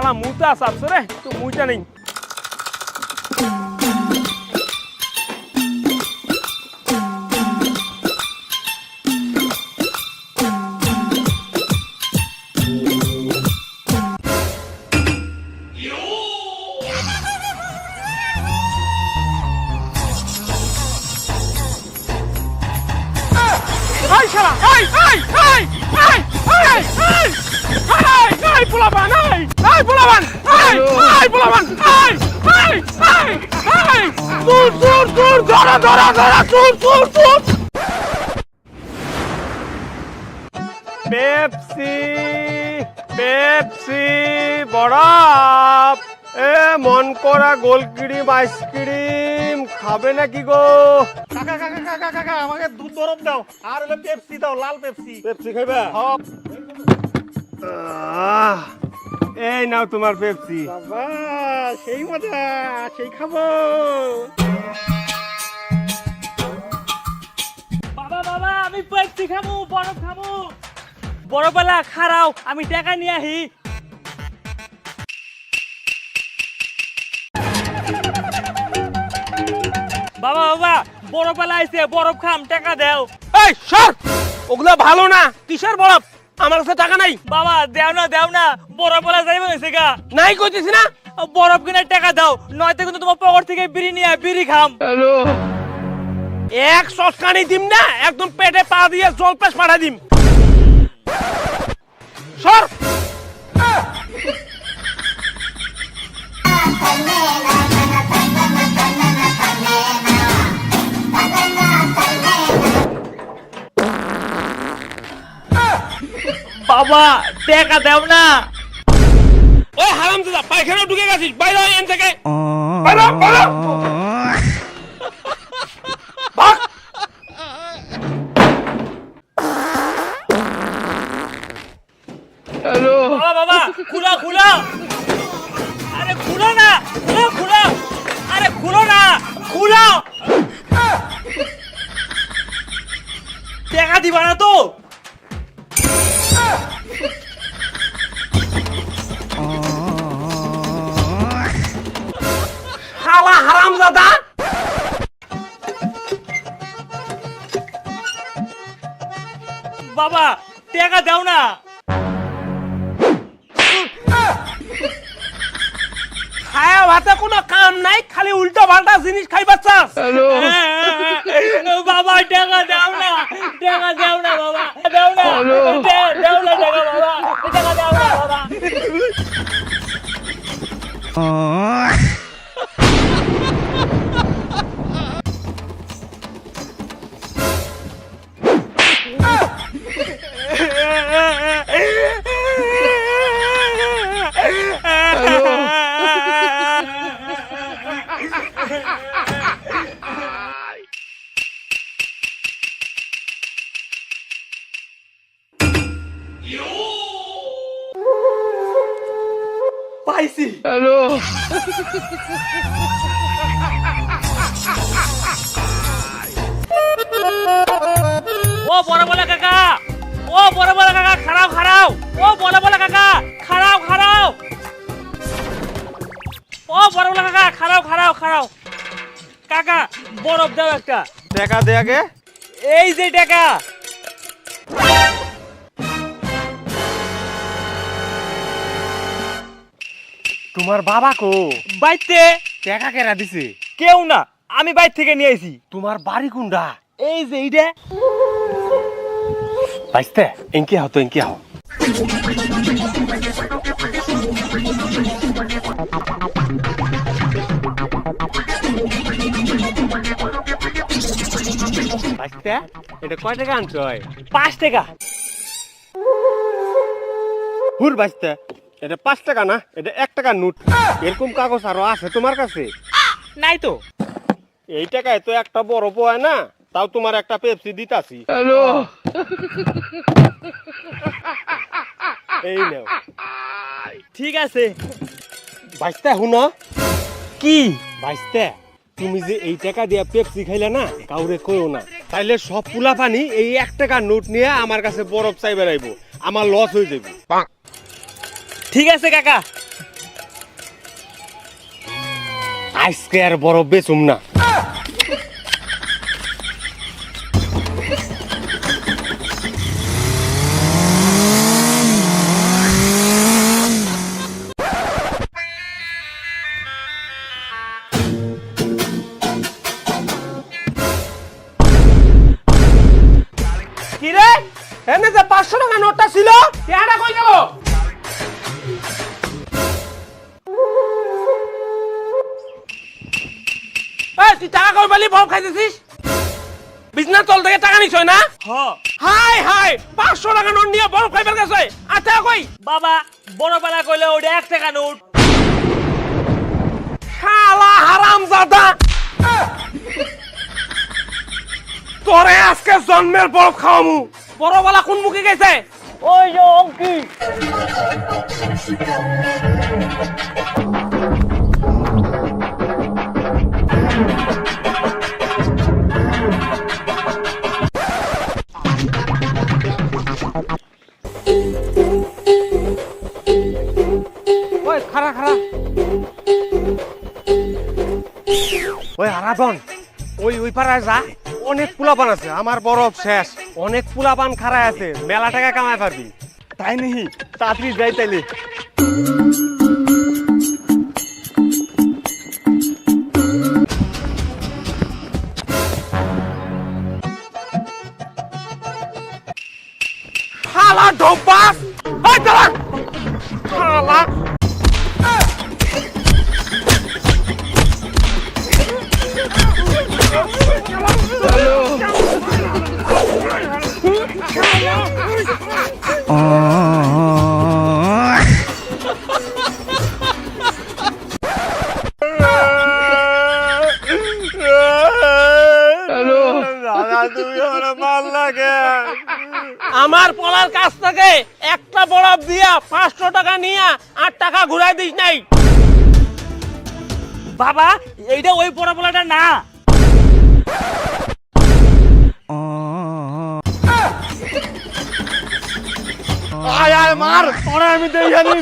শালা মুতা চাপছে রে, তো মুইটা নেই। Ay, শালা, ay, ay, ay, ay, ay, ay, ay, ay, পোলাপান, ay, ay, পোলাপান, ay, ay, পোলাপান, ay, ay, ay, ay, চুর, চুর, চুর, ধরা, ধরা, ধরা, চুর, চুর, চুর। পেপসি, পেপসি, বরফ, মন করা গোলক্রিম আইসক্রিম খাবে নাকি গো? কাকা কাকা কাকা কাকা আমাকে দুধ বরফ দাও আর হলো পেপসি দাও, লাল পেপসি। পেপসি খাইবা? এই নাও তোমার পেপসি। বাবা সেই মজা, সেই খাবো। বাবা বাবা আমি পেপসি খাবো, বরফ খাবো। বরফওয়ালা খারাও, আমি টাকা নিয়ে আহি। বাবা বাবা বরফওয়ালা আইছে, বরফ খাম, টাকা দাও। এই সর, ওগুলা ভালো না। কিসের বরফ? আমার কাছে টাকা নাই। বাবা দেও না, বরফওয়ালা যাইবে হইছে গা। নাই কইতেছি না। বরফ কিনে টাকা দাও, নয়তো কিন্তু তোমার পকেট থেকে বিড়ি নিয়ে বিড়ি খাম। হ্যালো, এক সসকানি দিম না, একদম পেটে পা দিয়ে জল পেশ পাঠা দিম। সর। বাবা টাকা দাও না। ওই হারামজাদা, পায়খানা ঢুকে গেছিস, বাইরে আয় এখান থেকে। বাইরে, বাইরে। ভাগ। হ্যালো। বাবা বাবা খুলো খুলো, আরে খুলো না, খুলো খুলো, আরে খুলো না, খুলো। টাকা দিবা না তো? শালা হারামজাদা। বাবা টাকা দাও না। খায়া ভাতে কোনো কাম নাই, খালি উল্টো পাল্টা জিনিস খাইবার চাস। বাবা টাকা দাও না, টাকা দাও না বাবা, দাও না, দাও না টাকা বাবা, টাকা দাও না বাবা। পাইছি। হ্যালো। ও বড় কাকা, ও বড় কাকা খারাও খারাও, ও বড় কাকা খারাও খারাও, ও বড় কাকা খারাও খারাও খারাও। কাকা বরফ দাও একটা। টাকা দে আগে। এই যে টাকা। তোমার বাবা কো? বাইতে। টাকা কেরা দিছে? কেউ না, আমি বাইর থেকে নিয়ে আইছি। তোমার বাড়ি কোনটা? এই যে এইটা। বাইস্তে এনকি হও তো, এনকি হও। বাইস্তে এটা কয় টাকা আনছো? 5 টাকা। হুর বাইস্তে, এটা 5 টাকা না, এটা 1 টাকার নোট। এরকম কাগজ আরো আছে তোমার কাছে? নাই তো। এই টাকায় তো একটা বড় পোয় না, তাও তোমার একটা পেপসি দিতাছি। হ্যালো। এই নাও। ঠিক আছে। বাইস্তে হুনো কি? বাইস্তে, তুমি যে এই টাকা দিয়ে পেপসি খাইলে না, কাউরে কইও না, তাইলে সব পুলা পানি এই 1 টাকার নোট নিয়ে আমার কাছে বরফ চাই বেড়াইবো, আমার লস হয়ে যাবে। ঠিক আছে কাকা। আজকে আর বরফ বেচুম না। কি রে এনে যে 500 টাকা নোটটা ছিল টাকাটা কই গেল? এই তুই টাকা কই বলি বরফ খাইতেছিস? বিজনেস চল থেকে টাকা নিছ না? হ্যাঁ। হাই হাই 500 টাকা নোট নিয়ে বরফ খাইবার গেছে। আর টাকা কই? বাবা বড় বেলা কইলে ওটা 1 টাকা নোট। শালা হারামজাদা, তোরে আজকে জন্মের বরফ খাওয়ামু। বড় বেলা কোন মুখে গেছে? ওই যে অঙ্কি। ওই খারা খারা, ওই হারাধন, ওই পাড়ায় যা, অনেক পোলাপান আছে। আমার বরফ শেষ, অনেক পোলাপান খাড়ায় আছে, মেলা টাকা কামাই পারবি। তাই নাকি? তাড়াতাড়ি যাই তাইলে। শালা ঢোপাস, ওই দাঁড়া শালা। আমার পলার কাছ থেকে একটা বরফ দিয়া 500 টাকা নিয়া 8 টাকা ঘুরাই দিস নাই। বাবা এইটা ওই বড় না। আয় আয় মার, তোরে আমি দেই জানি।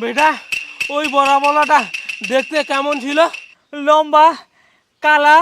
বেটা ওই বড়াটা দেখতে কেমন ছিল? লম্বা, কালা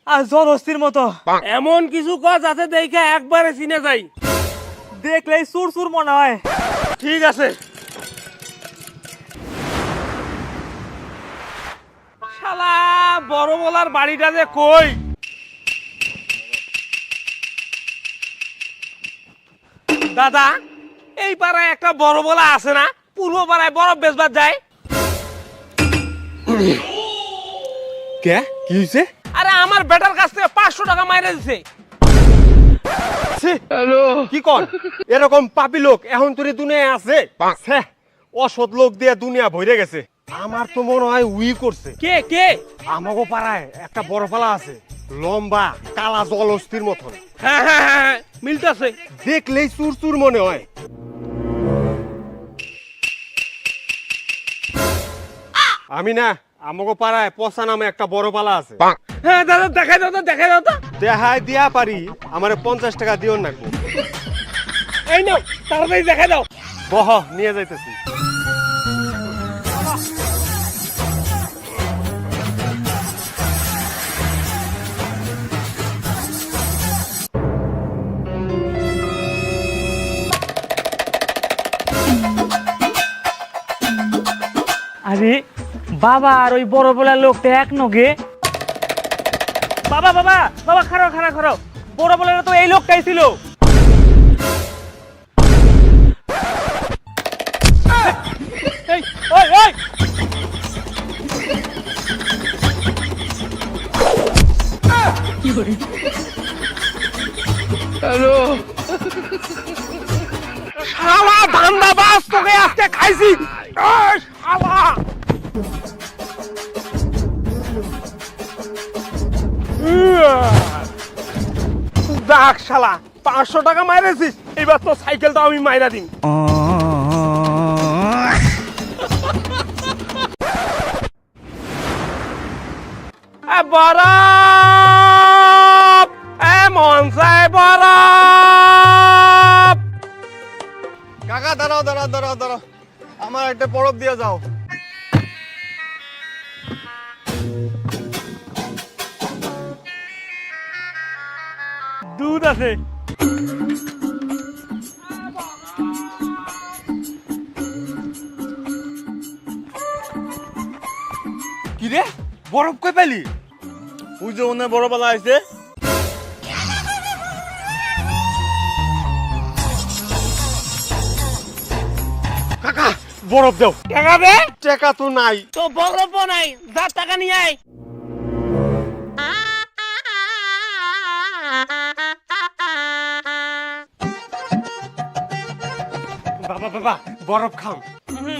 আর জলস্থির মতো। এমন কিছু কাজ আছে দেখে একবারে চিনে যাই, দেখলেই সুর সুর মনে হয়। ঠিক আছে। শালা বড় বলার বাড়িটা যে কই? দাদা এই পাড়ায় একটা বড় বলা আছে না? পূর্ব পাড়ায় বরফ বেচবার যায়। কে কি হইছে? আরে আমার বেটার কাছ থেকে 500 টাকা মাইরে দিছে। হ্যালো, কি কর? এরকম পাপি লোক এখন তোর দুনিয়ায় আছে? অসৎ লোক দিয়ে দুনিয়া ভরে গেছে। আমার তো মনে হয় উই করছে। কে কে? আমাগো পাড়ায় একটা বড় পালা আছে, লম্বা, কালা, জলস্থির মতন। হ্যাঁ হ্যাঁ হ্যাঁ মিলতেছে। দেখলেই চুর চুর মনে হয়। আমি না, আমাগো পাড়ায় পচা নামে একটা বড় পালা আছে। হ্যাঁ দাদা দেখাই দাও তো, দেখাই দাও তো। দেখাই দিয়া পারি, আমারে 50 টাকা দিও না। এই নাও তাড়াতাড়ি দেখাই দাও। বহ নিয়ে যাইতেছি। আরে বাবা আর ওই বড় বলার লোকটা এক নগে। বাবা বাবা বাবা খারাপ খারাপ খারাপ, বড় বলার তো এই লোকটাই ছিল। এই ওই ওই হ্যালো, শালা ধান্দাবাজ, তোকে আজকে খাইছি। এই শালা দেখ শালা 500 টাকা মাইরেছিস, এবার তো সাইকেলটা আমি মাইরা দিন। বরফ এমন চাই বরফ, কাকা দাঁড়াও দাঁড়াও দাঁড়াও দাঁড়াও, আমার একটা বরফ দিয়ে যাও। দুধ আছে। কি রে, বরফ কই পেলি? ওই যে ওনে বরফওয়ালা আছে। কাকা বরফ দাও। টাকা দে। টাকা তো নাই। তো বরফ নাই, যা টাকা নিয়ে আয়। বাবা বাবা বরফ খাও।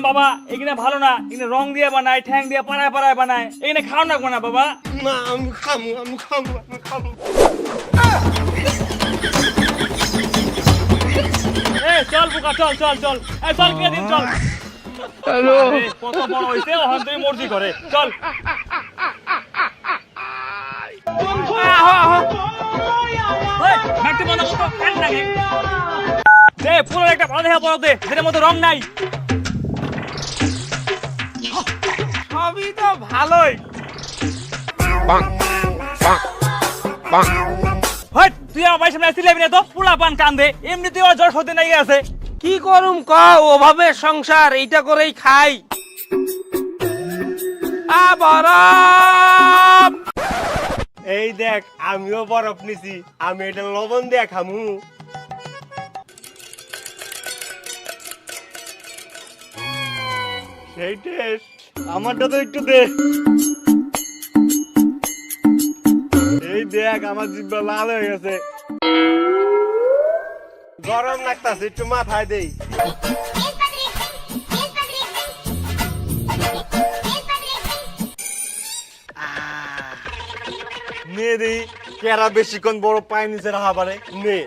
বাবা এখানে ভালো না, এখানে রং দিয়ে বানায়, ঠ্যাং দিয়ে পাড়ায় পাড়ায় বানায়, এখানে খাও না না বাবা। না আমি খাবো আমি খাবো আমি খাবো। চল বুকা চল চল চল, এই চল কে দিন চল। হ্যালো, কত বড় হইছে, ওখান থেকে মর্জি করে। চল নাকতে বন্ধ করতো, কান লাগে দে। পুরো একটা ভালো দেখা বড় দে, যেটার মধ্যে রং নাই। সবই তো ভালোই। তুই আমার ভাই সামনে আসছিলি না তো, পুলা পান কান্দে, এমনি তুই জ্বর সর্দি নাই আছে। কি করুম ক, অভাবে সংসার, এইটা করেই খাই। বরফ এই দেখ আমিও বরফ নিছি, আমি এটা লবণ দিয়ে খামু। সেই টেস্ট, আমারটা তো একটু দে। এই দেখ আমার জিহ্বা লাল হয়ে গেছে, গরম লাগতাছে, একটু মাথায় দেই। নে দেই, কেরা বেশিক্ষণ বরফ পায় নিচে রাখা পারে। নে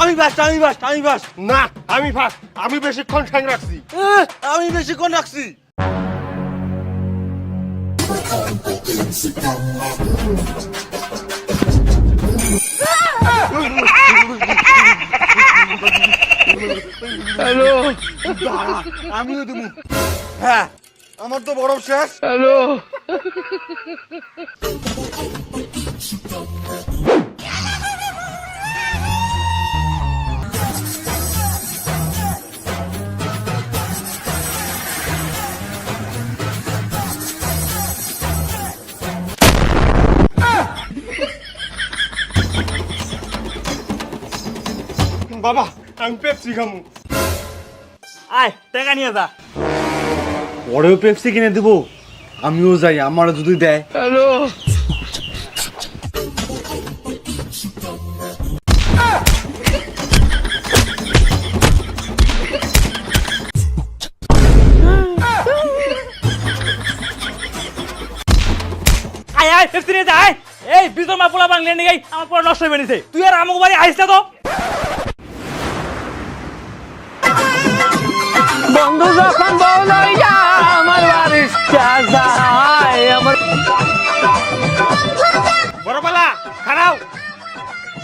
আমি বাস আমি বাস আমি বাস। না আমি ফাস, আমি বেশিক্ষণ ঠ্যাং রাখছি, আমি বেশিক্ষণ রাখছি। হ্যালো আমিও দেবো। হ্যাঁ আমার তো বরফ শেষ। হ্যালো বাবা আমি পেপসি খামু। আয় টাকা নিয়ে যা। পরেও পেপসি কিনে দেবো, আমিও যাই, আমার যদি দেয়। হ্যালো আয় আয় পেপসি নিয়ে যা। আয়, এই বিতর মা পোলা বাংলা নিয়ে গই, আমার পুরো নষ্ট হয়ে বেরিয়েছে। তুই আর আমুক বাড়ি আইস না তো। বন্ধু যখন বউ লইয়া আমার বাড়ির যায় আমার। বড়পালা খারাও,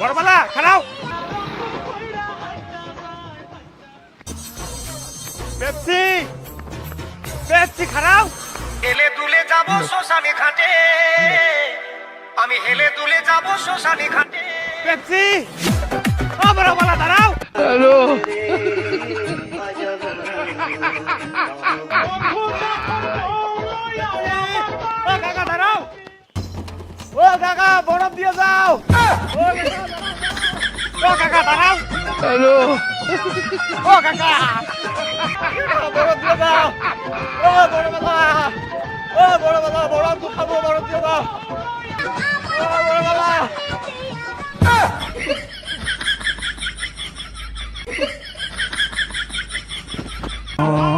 বড়পালা খারাও। পেপসি পেপসি খারাও। হেলে দুলে যাব শ্মশানে ঘাটে, আমি হেলে দুলে যাব শ্মশানে ঘাটে। পেপসি ও বড়পালা দাঁড়াও। হ্যালো ও কাকা দাঁড়াও, ও কাকা বরফ দিয়ে যাও। ও কাকা দাঁড়াও। হ্যালো ও কাকা বরফ দিয়ে যাও। ও বড়পালা, ও বড়পালা বরফ তো খাবো, বরফ দিয়ে যাও। ও বড়পালা। Oh